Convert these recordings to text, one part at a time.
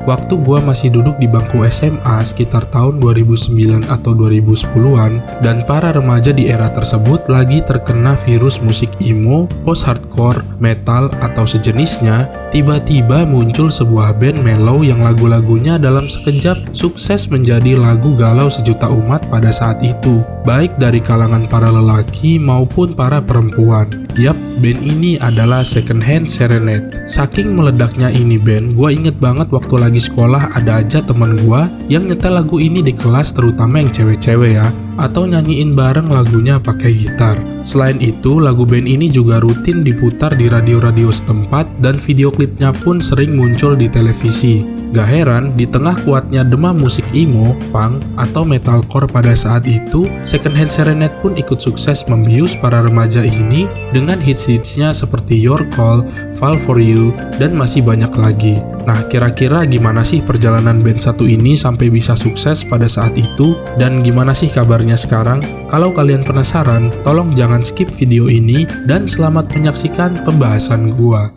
waktu gua masih duduk di bangku SMA sekitar tahun 2009 atau 2010-an, dan para remaja di era tersebut lagi terkena virus musik emo, post-hardcore, metal, atau sejenisnya, tiba-tiba muncul sebuah band mellow yang lagu-lagunya dalam sekejap sukses menjadi lagu galau sejuta umat pada saat itu, baik dari kalangan para lelaki maupun para perempuan. Yap, band ini adalah Secondhand Serenade. Saking meledaknya ini band, gue inget banget waktu lagi sekolah ada aja temen gue yang nyetel lagu ini di kelas, terutama yang cewek-cewek ya, atau nyanyiin bareng lagunya pakai gitar. Selain itu, lagu band ini juga rutin diputar di radio-radio setempat dan video klipnya pun sering muncul di televisi. Gak heran, di tengah kuatnya demam musik emo, punk, atau metalcore pada saat itu, Secondhand Serenade pun ikut sukses membius para remaja ini dengan hits-hitsnya seperti Your Call, Fall For You, dan masih banyak lagi. Nah, kira-kira gimana sih perjalanan band satu ini sampai bisa sukses pada saat itu? Dan gimana sih kabarnya sekarang? Kalau kalian penasaran, tolong jangan skip video ini dan selamat menyaksikan pembahasan gua.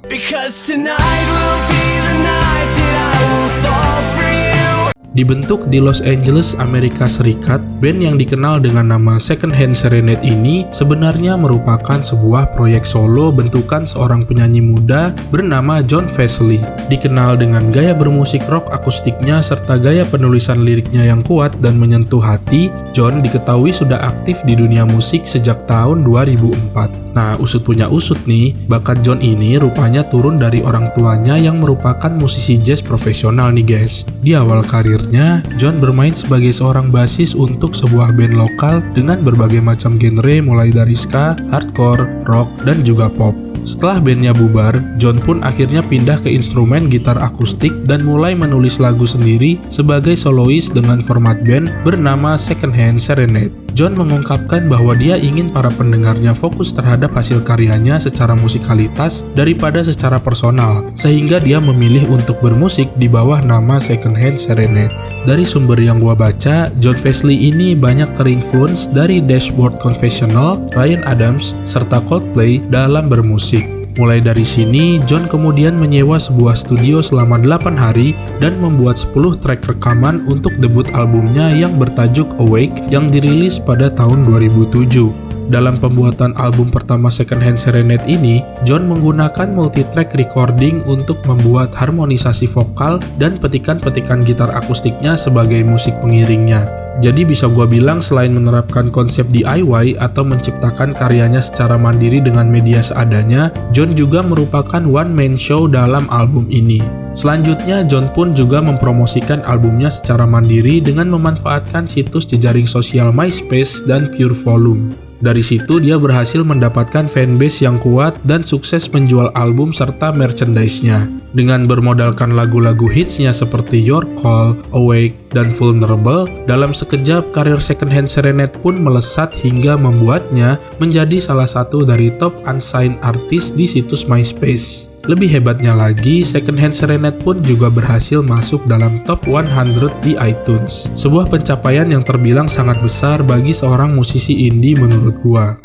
Dibentuk di Los Angeles, Amerika Serikat, band yang dikenal dengan nama Secondhand Serenade ini sebenarnya merupakan sebuah proyek solo bentukan seorang penyanyi muda bernama Jon Faisley. Dikenal dengan gaya bermusik rock akustiknya serta gaya penulisan liriknya yang kuat dan menyentuh hati, Jon diketahui sudah aktif di dunia musik sejak tahun 2004. Nah, usut punya usut nih, bakat Jon ini rupanya turun dari orang tuanya yang merupakan musisi jazz profesional nih guys. Di awal karirnya, Jon bermain sebagai seorang bassis untuk sebuah band lokal dengan berbagai macam genre mulai dari ska, hardcore, rock, dan juga pop. Setelah bandnya bubar, Jon pun akhirnya pindah ke instrumen gitar akustik dan mulai menulis lagu sendiri sebagai solois dengan format band bernama Secondhand Serenade. Jon mengungkapkan bahwa dia ingin para pendengarnya fokus terhadap hasil karyanya secara musikalitas daripada secara personal, sehingga dia memilih untuk bermusik di bawah nama Secondhand Serenade. Dari sumber yang gua baca, Jon Faisley ini banyak terinfluence dari Dashboard Confessional, Ryan Adams, serta Coldplay dalam bermusik. Mulai dari sini, Jon kemudian menyewa sebuah studio selama 8 hari dan membuat 10 track rekaman untuk debut albumnya yang bertajuk Awake yang dirilis pada tahun 2007. Dalam pembuatan album pertama Secondhand Serenade ini, Jon menggunakan multi-track recording untuk membuat harmonisasi vokal dan petikan-petikan gitar akustiknya sebagai musik pengiringnya. Jadi bisa gua bilang selain menerapkan konsep DIY atau menciptakan karyanya secara mandiri dengan media seadanya, Jon juga merupakan one-man show dalam album ini. Selanjutnya, Jon pun juga mempromosikan albumnya secara mandiri dengan memanfaatkan situs jejaring sosial MySpace dan Pure Volume. Dari situ dia berhasil mendapatkan fanbase yang kuat dan sukses menjual album serta merchandise-nya. Dengan bermodalkan lagu-lagu hitsnya seperti Your Call, Awake, dan Vulnerable, dalam sekejap karir Secondhand Serenade pun melesat hingga membuatnya menjadi salah satu dari top unsigned artis di situs MySpace. Lebih hebatnya lagi, Secondhand Serenade pun juga berhasil masuk dalam top 100 di iTunes. Sebuah pencapaian yang terbilang sangat besar bagi seorang musisi indie menurut gua.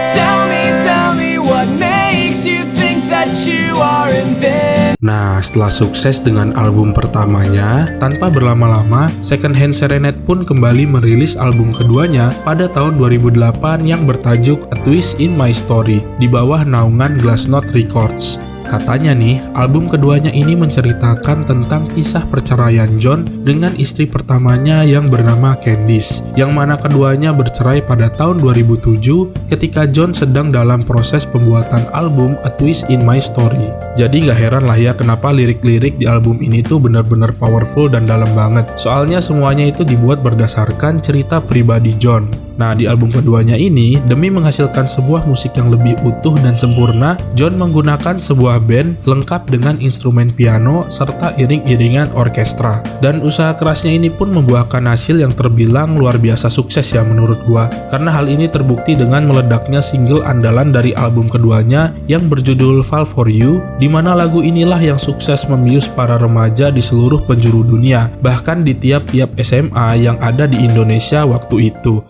Nah, setelah sukses dengan album pertamanya, tanpa berlama-lama, Secondhand Serenade pun kembali merilis album keduanya pada tahun 2008 yang bertajuk A Twist in My Story di bawah naungan Glassnote Records. Katanya nih, album keduanya ini menceritakan tentang kisah perceraian Jon dengan istri pertamanya yang bernama Candice, yang mana keduanya bercerai pada tahun 2007 ketika Jon sedang dalam proses pembuatan album A Twist in My Story. Jadi gak heran lah ya kenapa lirik-lirik di album ini tuh benar-benar powerful dan dalam banget. Soalnya semuanya itu dibuat berdasarkan cerita pribadi Jon. Nah, di album keduanya ini, demi menghasilkan sebuah musik yang lebih utuh dan sempurna, Jon menggunakan sebuah band lengkap dengan instrumen piano serta iring-iringan orkestra. Dan usaha kerasnya ini pun membuahkan hasil yang terbilang luar biasa sukses ya menurut gua. Karena hal ini terbukti dengan meledaknya single andalan dari album keduanya yang berjudul Fall For You, di mana lagu inilah yang sukses membius para remaja di seluruh penjuru dunia, bahkan di tiap-tiap SMA yang ada di Indonesia waktu itu.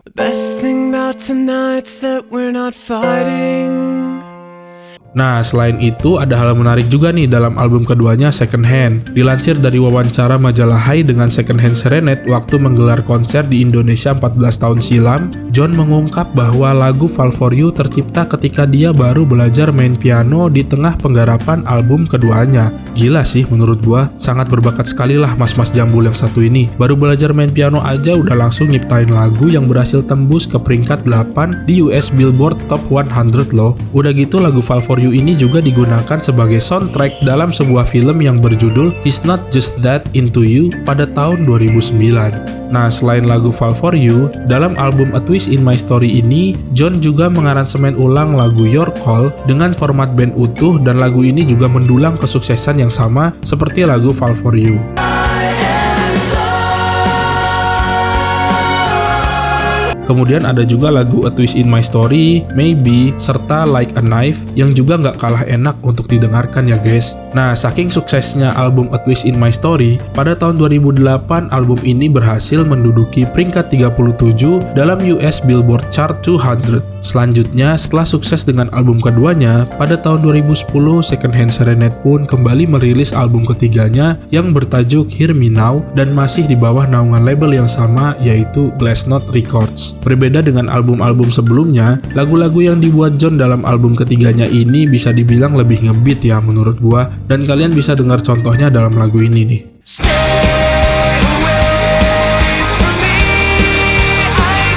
Nah, selain itu ada hal menarik juga nih dalam album keduanya Second Hand. Dilansir dari wawancara majalah Hai dengan Second Hand Serenade waktu menggelar konser di Indonesia 14 tahun silam, John mengungkap bahwa lagu Fall For You tercipta ketika dia baru belajar main piano di tengah penggarapan album keduanya. Gila sih menurut gua, sangat berbakat sekali lah mas-mas jambul yang satu ini. Baru belajar main piano aja udah langsung nyiptain lagu yang berhasil tembus ke peringkat 8 di US Billboard Top 100 loh. Udah gitu lagu Fall For You ini juga digunakan sebagai soundtrack dalam sebuah film yang berjudul It's Not Just That Into You pada tahun 2009. Nah, selain lagu Fall For You, dalam album A Twist in My Story ini, John juga mengaransemen ulang lagu Your Call dengan format band utuh, dan lagu ini juga mendulang kesuksesan yang sama seperti lagu Fall For You. Kemudian ada juga lagu A Twist in My Story, Maybe, serta Like a Knife yang juga nggak kalah enak untuk didengarkan ya guys. Nah, saking suksesnya album A Twist in My Story, pada tahun 2008 album ini berhasil menduduki peringkat 37 dalam US Billboard Chart 200. Selanjutnya, setelah sukses dengan album keduanya, pada tahun 2010 Second Hand Serenade pun kembali merilis album ketiganya yang bertajuk Hear Me Now dan masih di bawah naungan label yang sama yaitu Glassnote Records. Berbeda dengan album-album sebelumnya, lagu-lagu yang dibuat John dalam album ketiganya ini bisa dibilang lebih ngebeat ya menurut gua, dan kalian bisa dengar contohnya dalam lagu ini nih.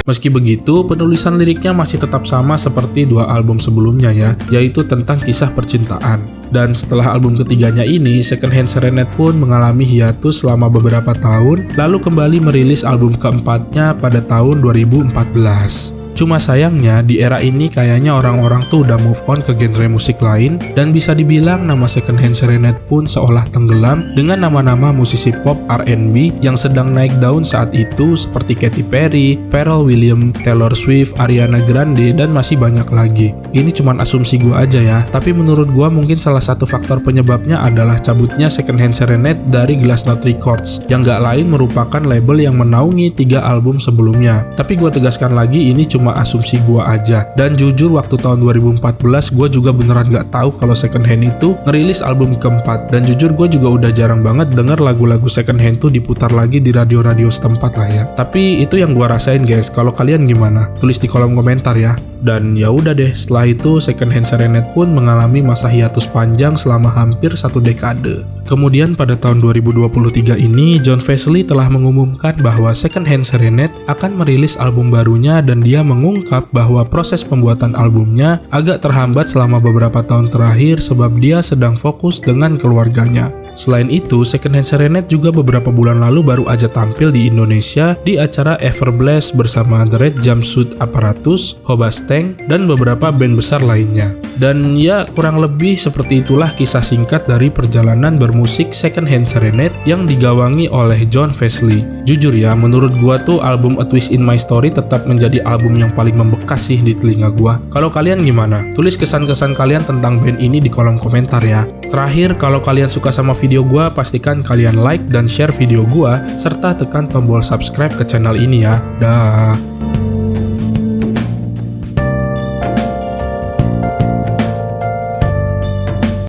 Meski begitu, penulisan liriknya masih tetap sama seperti dua album sebelumnya ya, yaitu tentang kisah percintaan. Dan setelah album ketiganya ini, Second Hand Serenade pun mengalami hiatus selama beberapa tahun, lalu kembali merilis album keempatnya pada tahun 2014. Cuma sayangnya di era ini kayaknya orang-orang tuh udah move on ke genre musik lain, dan bisa dibilang nama Second Hand Serenade pun seolah tenggelam dengan nama-nama musisi pop R&B yang sedang naik daun saat itu seperti Katy Perry, Pharrell Williams, Taylor Swift, Ariana Grande, dan masih banyak lagi. Ini cuman asumsi gua aja ya, tapi menurut gua mungkin salah satu faktor penyebabnya adalah cabutnya Second Hand Serenade dari Glassnote Records yang gak lain merupakan label yang menaungi 3 album sebelumnya. Tapi gua tegaskan lagi, ini cuma asumsi gua aja, dan jujur waktu tahun 2014 gua juga beneran gak tahu kalau Second Hand itu ngerilis album keempat, dan jujur gua juga udah jarang banget denger lagu-lagu Second Hand tuh diputar lagi di radio-radio setempat lah ya. Tapi itu yang gua rasain guys, kalau kalian gimana? Tulis di kolom komentar ya. Dan ya udah deh, setelah itu Second Hand Serenade pun mengalami masa hiatus panjang selama hampir 1 dekade. Kemudian pada tahun 2023 ini, Jon Fassly telah mengumumkan bahwa Second Hand Serenade akan merilis album barunya, dan dia mengungkap bahwa proses pembuatan albumnya agak terhambat selama beberapa tahun terakhir sebab dia sedang fokus dengan keluarganya. Selain itu, Second Hand Serenade juga beberapa bulan lalu baru aja tampil di Indonesia di acara Everblast bersama The Red Jumpsuit Apparatus, Hobastang, dan beberapa band besar lainnya. Dan ya, kurang lebih seperti itulah kisah singkat dari perjalanan bermusik Second Hand Serenade yang digawangi oleh Jon Fassly. Jujur ya, menurut gua tuh album A Twist in My Story tetap menjadi album yang paling membekas sih di telinga gua. Kalau kalian gimana? Tulis kesan-kesan kalian tentang band ini di kolom komentar ya. Terakhir, kalau kalian suka sama video gua, pastikan kalian like dan share video gua, serta tekan tombol subscribe ke channel ini ya. Dah.